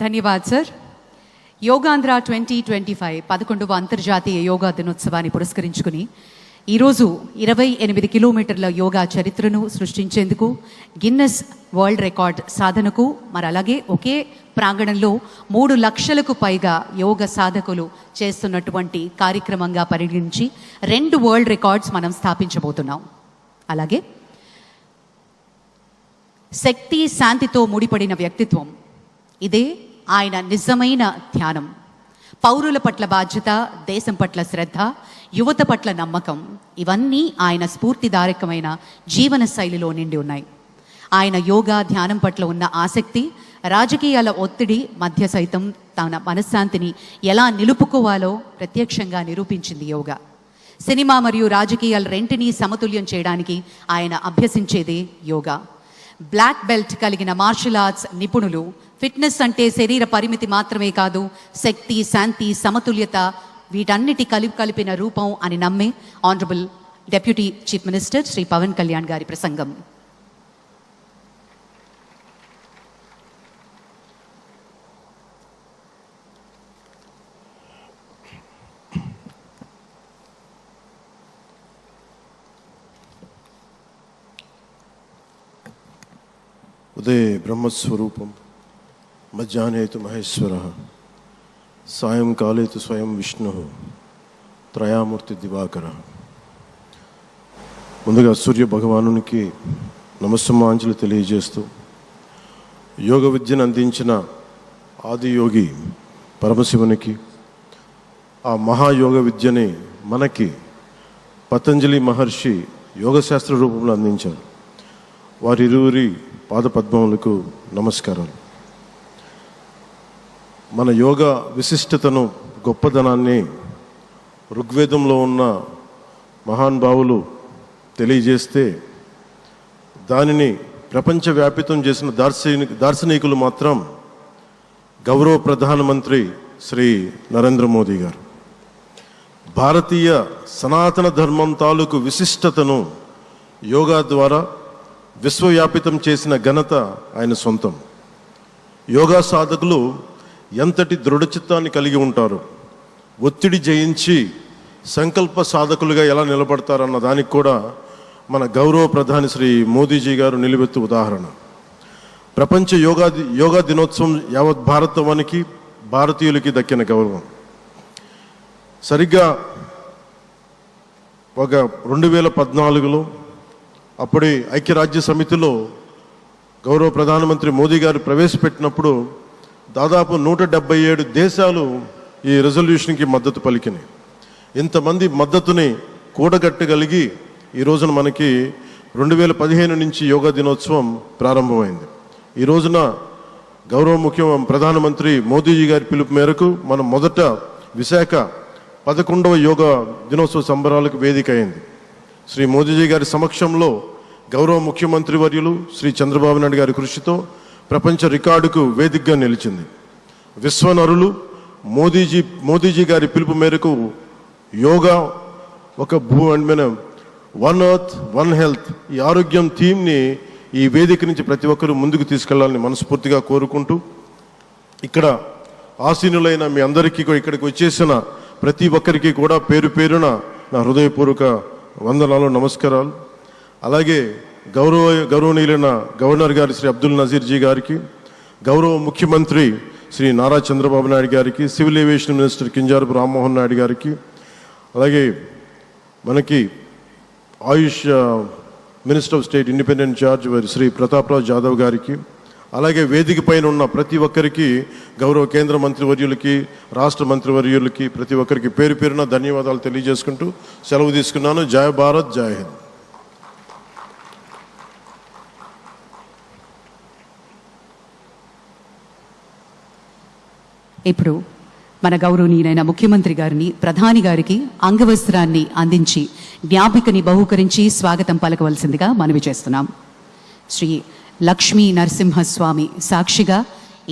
ధన్యవాద్ sir. Yogandhra 2025 11వ అంతర్జాతీయ యోగా దినోత్సవాన్ని పురస్కరించుకుని ఈరోజు 28 కిలోమీటర్ల యోగా చరిత్రను సృష్టించేందుకు గిన్నెస్ వరల్డ్ రికార్డ్ సాధనకు మరి అలాగే ఒకే ప్రాంగణంలో 3 లక్షలకు పైగా యోగ సాధకులు చేస్తున్నటువంటి కార్యక్రమంగా పరిగణించి 2 వరల్డ్ రికార్డ్స్ మనం స్థాపించబోతున్నాం. అలాగే శక్తి శాంతితో ముడిపడిన వ్యక్తిత్వం, ఇదే ఆయన నిజమైన ధ్యానం. పౌరుల పట్ల బాధ్యత, దేశం పట్ల శ్రద్ధ, యువత పట్ల నమ్మకం, ఇవన్నీ ఆయన స్ఫూర్తిదాయకమైన జీవన శైలిలో నిండి ఉన్నాయి. ఆయన యోగా ధ్యానం పట్ల ఉన్న ఆసక్తి రాజకీయాల ఒత్తిడి మధ్య సైతం తన మనశ్శాంతిని ఎలా నిలుపుకోవాలో ప్రత్యక్షంగా నిరూపించింది యోగా. సినిమా మరియు రాజకీయాల రెంటినీ సమతుల్యం చేయడానికి ఆయన అభ్యసించేదే యోగా. బ్లాక్ బెల్ట్ కలిగిన మార్షల్ ఆర్ట్స్ నిపుణులు ఫిట్నెస్ అంటే శరీర పరిమితి మాత్రమే కాదు, శక్తి, శాంతి, సమతుల్యత వీటన్నిటి కలిపిన రూపం అని నమ్మే honourable deputy chief minister Shri Pawan Kalyan గారి ప్రసంగం. ఉదయే బ్రహ్మస్వరూపం, మధ్యాహ్నే తు మహేశ్వరః, సాయంకాలే తు స్వయం విష్ణుః, త్రయామూర్తి దివాకరః. ముందుగా సూర్య భగవానునికి నమస్సమాంజలి తెలియజేస్తూ, యోగ విద్యను అందించిన ఆదియోగి పరమశివునికి, ఆ మహాయోగ విద్యని మనకి పతంజలి మహర్షి యోగశాస్త్ర రూపంలో అందించారు. వారిరువురి పాదపద్మములకు నమస్కారాలు. మన యోగా విశిష్టతను, గొప్పదనాన్ని ఋగ్వేదంలో ఉన్న మహానుభావులు తెలియజేస్తే, దానిని ప్రపంచవ్యాపితం చేసిన దార్శనికులు మాత్రం గౌరవ ప్రధానమంత్రి శ్రీ నరేంద్ర మోదీ గారు. భారతీయ సనాతన ధర్మం తాలూకు విశిష్టతను యోగా ద్వారా విశ్వవ్యాపితం చేసిన ఘనత ఆయన సొంతం. యోగా సాధకులు ఎంతటి దృఢచిత్తాన్ని కలిగి ఉంటారు, ఒత్తిడి జయించి సంకల్ప సాధకులుగా ఎలా నిలబడతారన్న దానికి కూడా మన గౌరవ ప్రధాని శ్రీ మోదీజీ గారు నిలువెత్తు ఉదాహరణ. ప్రపంచ యోగా దినోత్సవం యావత్ భారతవానికి, భారతీయులకి దక్కిన గౌరవం. సరిగ్గా ఒక 2014లో అప్పుడే ఐక్యరాజ్య సమితిలో గౌరవ ప్రధానమంత్రి మోదీ గారు ప్రవేశపెట్టినప్పుడు దాదాపు 177 దేశాలు ఈ రెజల్యూషన్కి మద్దతు పలికినాయి. ఇంతమంది మద్దతుని కూడగట్టగలిగి ఈ రోజున మనకి 2015 నుంచి యోగా దినోత్సవం ప్రారంభమైంది. ఈ రోజున గౌరవ ప్రధానమంత్రి మోదీజీ గారి పిలుపు మేరకు మనం మొదట విశాఖ 11వ యోగా దినోత్సవ సంబరాలకు వేదిక అయింది. శ్రీ మోదీజీ గారి సమక్షంలో గౌరవ ముఖ్యమంత్రి వర్యులు శ్రీ చంద్రబాబు నాయుడు గారి కృషితో ప్రపంచ రికార్డుకు వేదికగా నిలిచింది. విశ్వనరులు మోదీజీ గారి పిలుపు మేరకు యోగా ఒక వన్ ఎర్త్ వన్ హెల్త్, ఈ ఆరోగ్యం థీమ్ని ఈ వేదిక నుంచి ప్రతి ఒక్కరూ ముందుకు తీసుకెళ్లాలని మనస్ఫూర్తిగా కోరుకుంటూ, ఇక్కడ ఆసీనులైన మీ అందరికీ ఇక్కడికి వచ్చేసిన ప్రతి ఒక్కరికి కూడా పేరు పేరున నా హృదయపూర్వక వందనాలు, నమస్కారాలు. అలాగే గౌరవనీయులైన గవర్నర్ గారి శ్రీ అబ్దుల్ నజీర్ జీ గారికి, గౌరవ ముఖ్యమంత్రి శ్రీ నారా చంద్రబాబు నాయుడు గారికి, civil aviation minister Kinjarapu Rammohan Naidu గారికి, అలాగే మనకి AYUSH minister of state independent charge Shri Prataprao Jadhav గారికి, అలాగే వేదిక పైన ఉన్న ప్రతి ఒక్కరికి, గౌరవ కేంద్ర మంత్రివర్యులకి, రాష్ట్ర మంత్రివర్యులకి, ప్రతి ఒక్కరికి పేరు పేరున ధన్యవాదాలు తెలియజేసుకుంటూ సెలవు తీసుకున్నాను. జై భారత్, జై హింద్. ఇప్పుడు మన గౌరవనీయులైన ముఖ్యమంత్రి గారిని, ప్రధాని గారికి అంగవస్త్రాన్ని అందించి జ్ఞాపికని బహూకరించి స్వాగతం పలకవలసిందిగా మనవి చేస్తున్నాం. శ్రీ లక్ష్మీ నరసింహస్వామి సాక్షిగా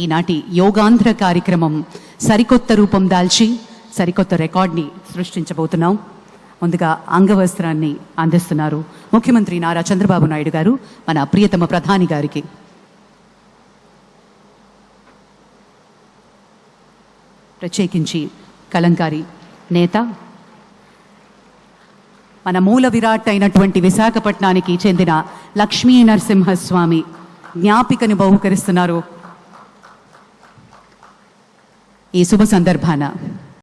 ఈనాటి యోగాంధ్ర కార్యక్రమం సరికొత్త రూపం దాల్చి సరికొత్త రికార్డ్ని సృష్టించబోతున్నాం. ముందుగా అంగవస్త్రాన్ని అందిస్తున్నారు ముఖ్యమంత్రి నారా చంద్రబాబు నాయుడు గారు మన ప్రియతమ ప్రధాని గారికి. ప్రత్యేకించి కలంకారి నేత, మన మూల విరాట్ అయినటువంటి విశాఖపట్నానికి చెందిన లక్ష్మీ నరసింహస్వామి జ్ఞాపికను బహుకరిస్తున్నారు. ఈ శుభ సందర్భాన